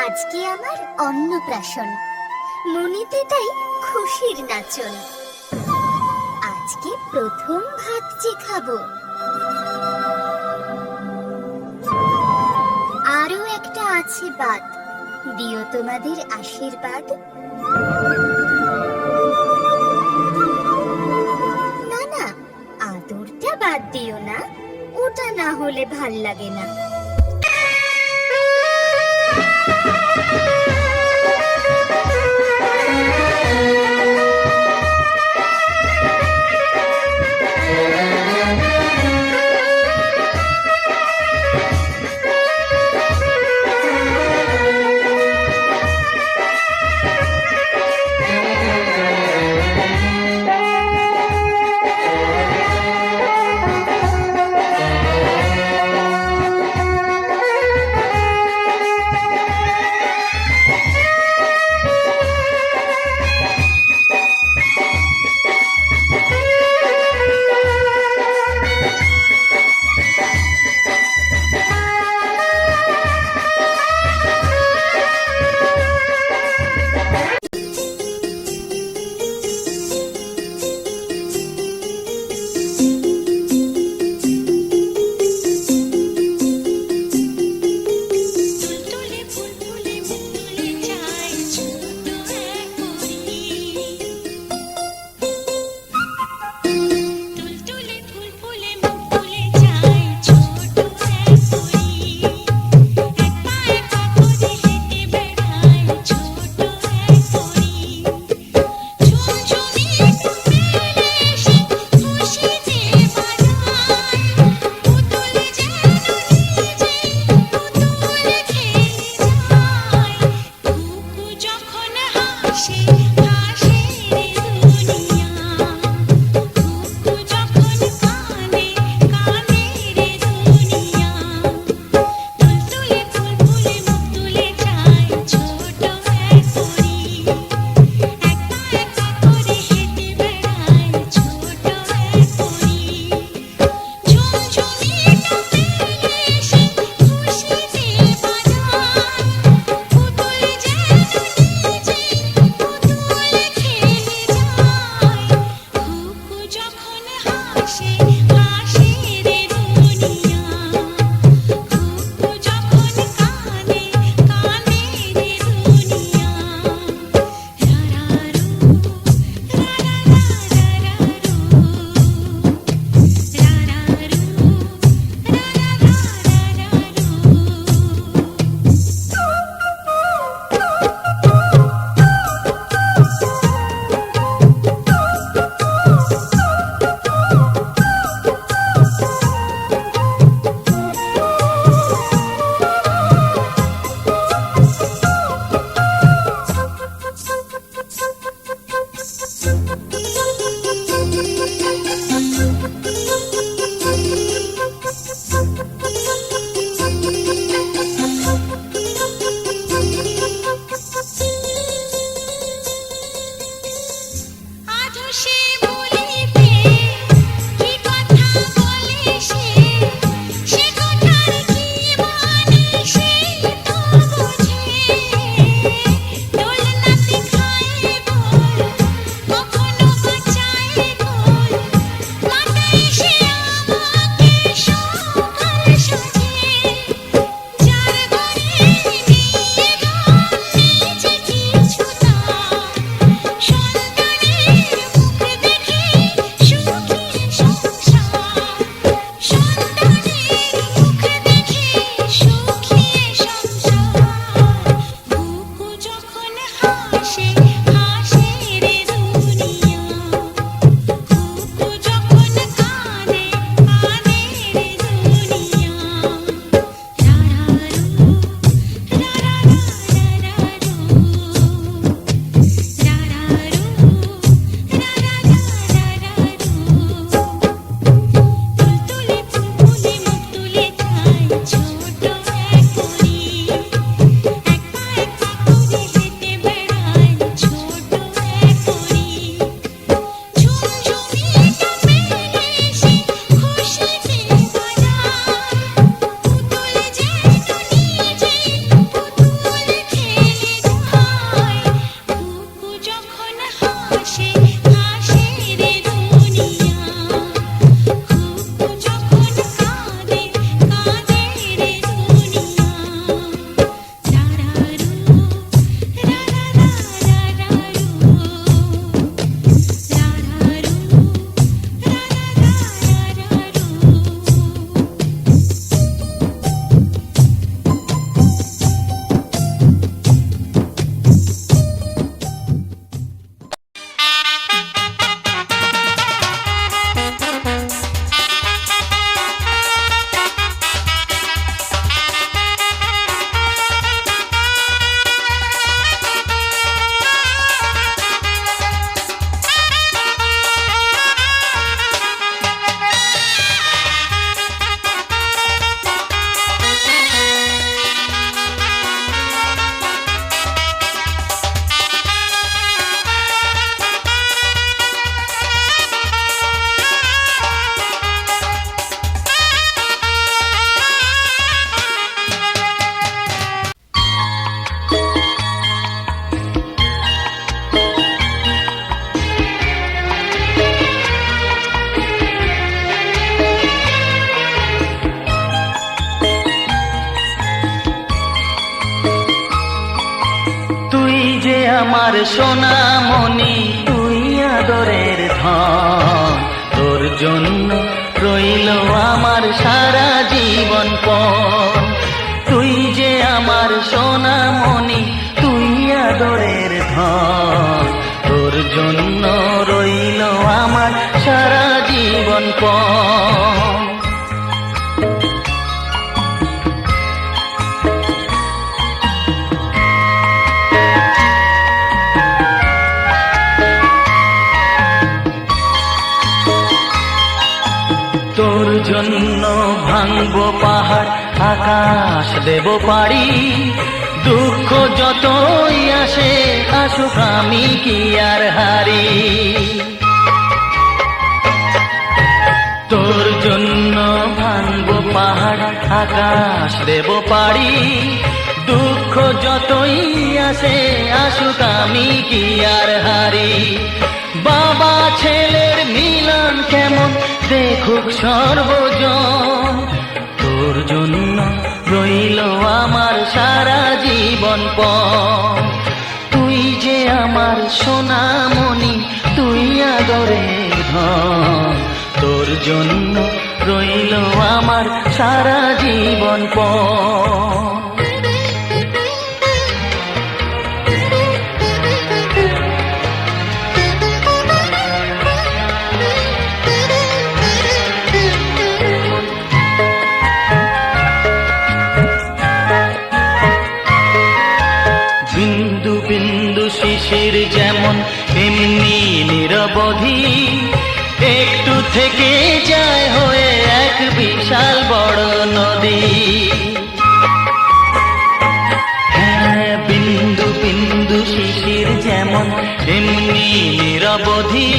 আজকে আমার অন্নপ্রাশন, মনেতে তাই খুশির নাচন। আজকে প্রথম ভাত যে খাবো, আরো একটা আছে বাদ, দিও তোমাদের আশীর্বাদ। না না, আদরটা বাদ দিও না, ওটা না হলে ভাল লাগে না। আমার সোনামণি তুই আদরের ধন, তোর জন্য রইল আমার সারা জীবন পণ। তুই যে আমার সোনামণি তুই আদরের ধন, তোর জন্য রইল আমার সারা জীবন পণ। তোর জন্য ভাঙবো পাহাড় আকাশ দেব পারি, দুঃখ যতই আসে আসুক আমি কি আর হারি। তোর জন্য ভাঙবো পাহাড় আকাশ দেব পারি, দুঃখ যতই আসে আসুক আমি কি আর হারি। বাবা ছেলের মিলন কেমন দেখুক সর্বজন, তোর জন্য রইল আমার সারা জীবন পণ। তুই যে আমার সোনামণি তুই আদরের ধন, তোর জন্য রইল আমার সারা জীবন পণ। বিন্দু বিন্দু শিশির যেমন এমনি নিরবধি, একটু থেকে যায় হয়ে এক বিশাল বড় নদী। হ্যাঁ, বিন্দু বিন্দু শিশির যেমন এমনি নিরবধি,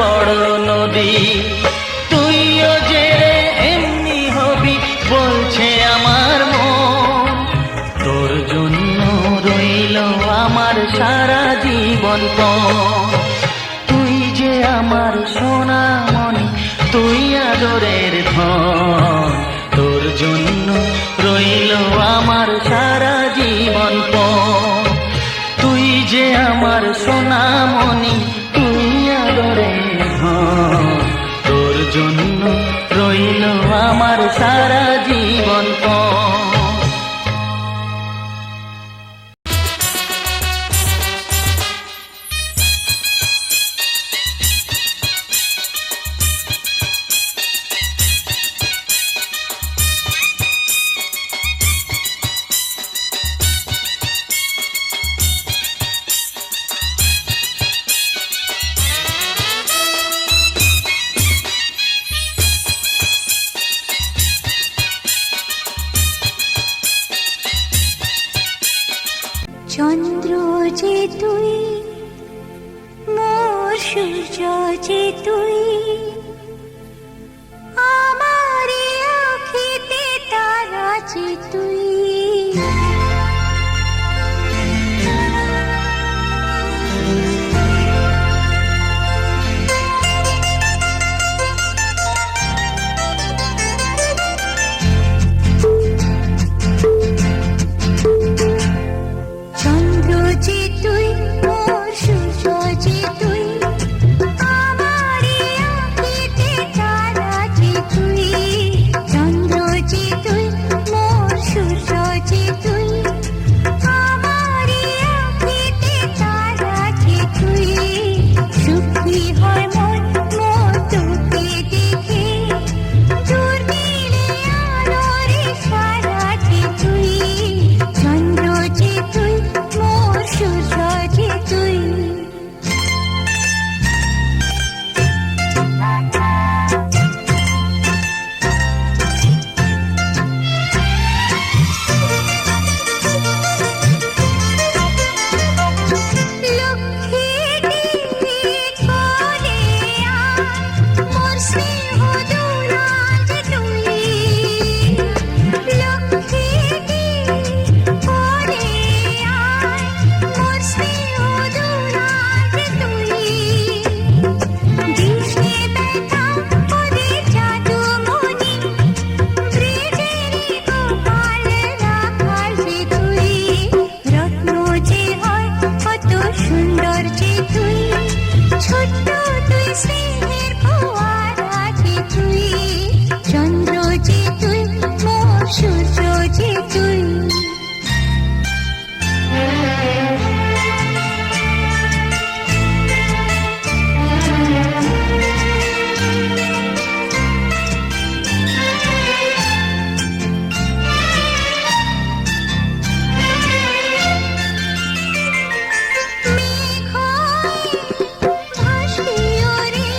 বড় নদী। তুইও যে রে এমনি হবি বলছে আমার মন, তোর জন্য রইল আমার সারা জীবন পণ। তুই যে আমার সোনামণি, তুই আদরের ধন, তোর জন্য রইল আমার সারা জীবন পণ। তুই যে আমার সোনামণি, তুই আদরের ধন, তোর জন্য রইল আমার সারা জীবন পণ। চন্দ্র যে তুই, মোর সূর্য যে তুই, আমার আঁখিতে তারা যে তুই। চন্দ্র যে তুই, মোর সূর্য যে তুই, আমার আঁখিতে তারা যে তুই। চন্দ্র যে তুই, মোর সূর্য যে তুই, আমার আঁখিতে তারা যে তুই। সুখী হয় মন মোর তোকে দেখে, দূর নীলে আলোরে সারা যে তুই। চন্দ্র যে তুই, মোর সূর্য যে তুই। লক্ষ্মীটি কোলে আয়, মোর স্নেহ দুলাল তুই। লক্ষ্মীটি কোলে আয়, মোর স্নেহ দুলাল তুই। দিশে ব্যথা ওরে জাদুমণি, ব্রিজেরি গোপাল রাখাল যে তুই। রত্ন যে হয় কত সুন্দর যে তুই, ছোট্ট তুই স্নেহের ফোয়ারা যে তুই। চন্দ্র যে তুই, মোর সূর্য যে তুই। মেঘ হয়ে ভাসিও রে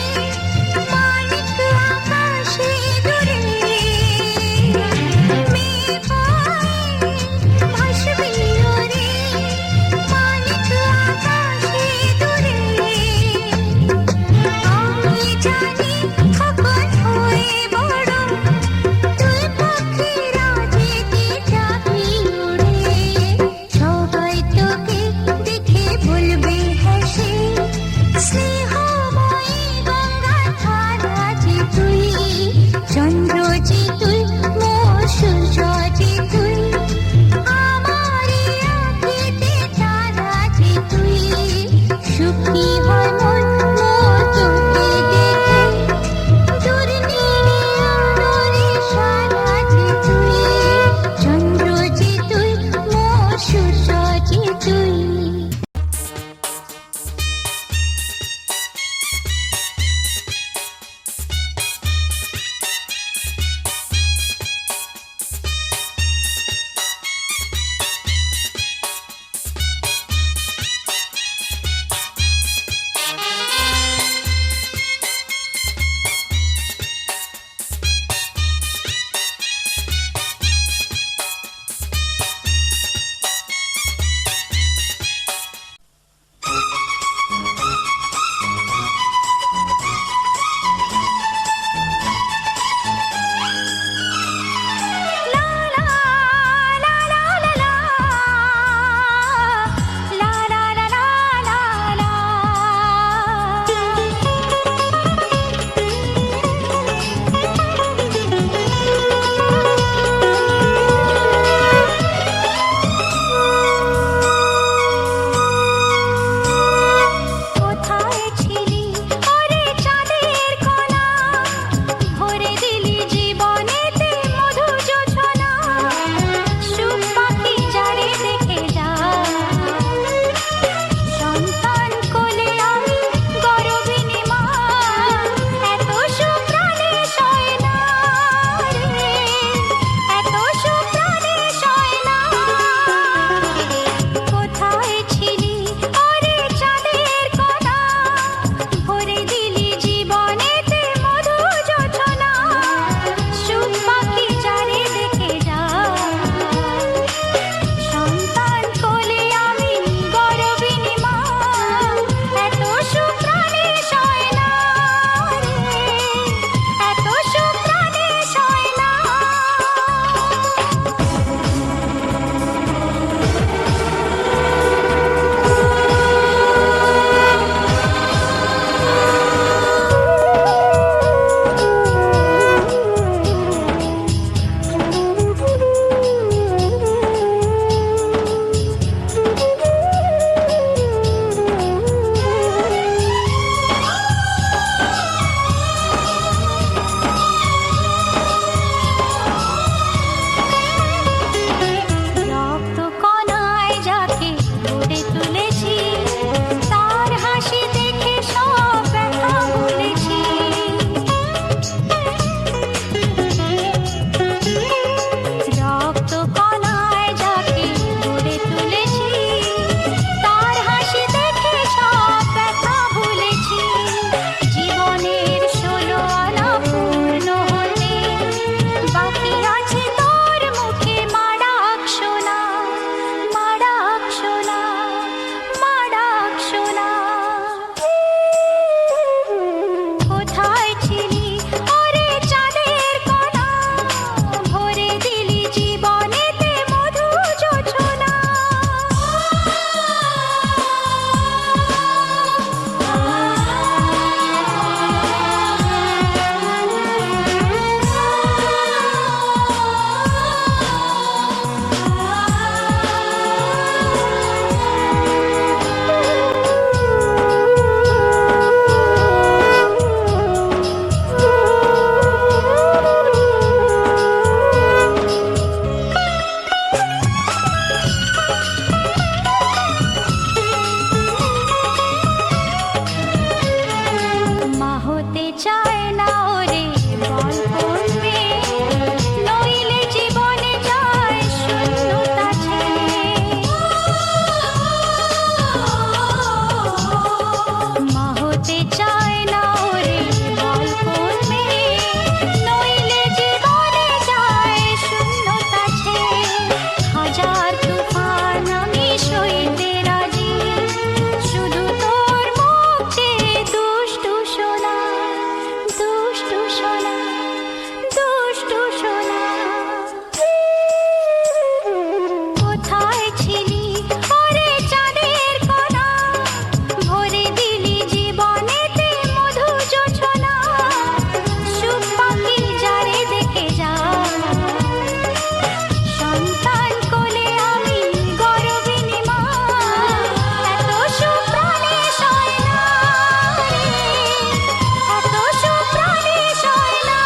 চায় না ওরে বল কোন মেয়ে, নইলে জীবনে যায় শূন্যতা ছেয়ে। মা হতে চায় না ওরে বল কোন মেয়ে, নইলে জীবনে যায় শূন্যতা ছেয়ে। হাজার তুফান আমি সইতে রাজি, শুধু তোর মুখ চেয়ে দুষ্টু সোনা, দুষ্টু সোনা, দুষ্টু সোনা। কোথায় ছিলি ওরে চাঁদের কণা, ভরে দিলি জীবনেতে মধু যোছনা। সুখ পাখি যারে দেখে যা, সন্তান কোলে আমি গর্বিণী মা। এত সুখ প্রাণে সয় না রে, এত সুখ প্রাণে সয় না।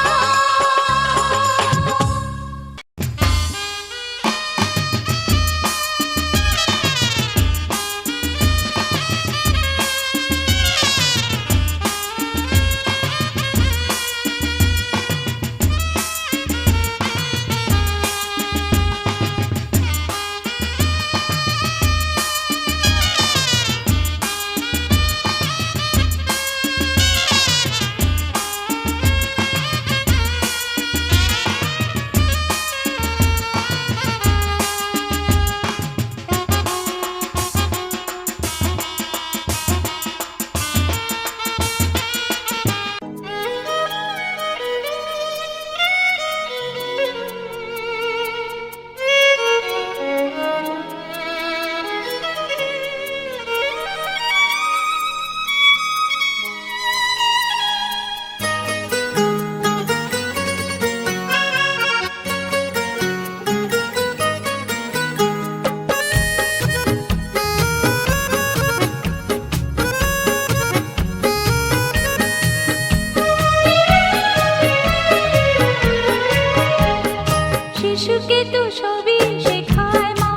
শিশুকে তো সবই শেখায় মা,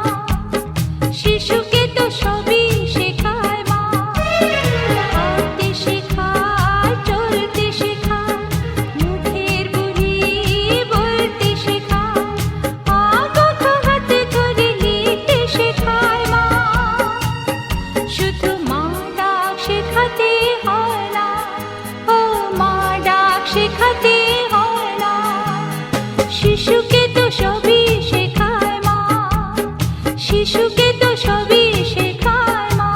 শিশুকে তো সবই শেখায় মা। হাঁটতে শেখায়, চলতে শেখায়, মুখের বুলি বলতে শেখায়। আগত হাতে করে লিখতে শেখায় মা। শুধু মা ডাক শেখাতে হয় না, ও মা ডাক শেখাতে হয় না। শিশুকে তো সবই শেখায় মা, শিশুকে তো সবই শেখায় মা।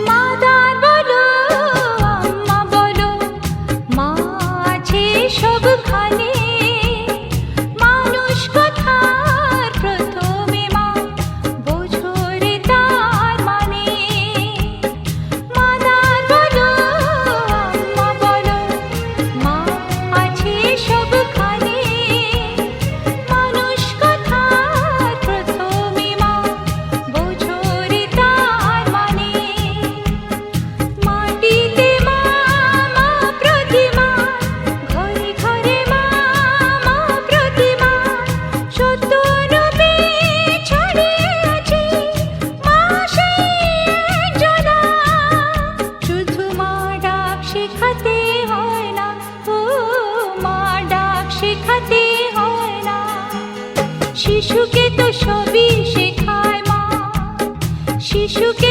মাদার বলো, আম্মা বলো, মা আছে সবখানে। মানুষ কথার প্রথমে মা, বোঝো রে তার মানে। মাদার বলো, আম্মা বলো, মা আছে সবখানে। মানুষ কথার প্রথমে মা, বোঝো রে তার মানে। মাটিতে মা, মা প্রতিমা, ঘরে ঘরে মা, মা প্রতিমা। সত্য রূপে ছড়িয়ে আছে মা সেই একজনা। শুধু মা ডাক শেখাতে হয় না, ও মা ডাক শেখাতে হয় না। শিশুকে তো সবই শেখায় মা, শিশুকে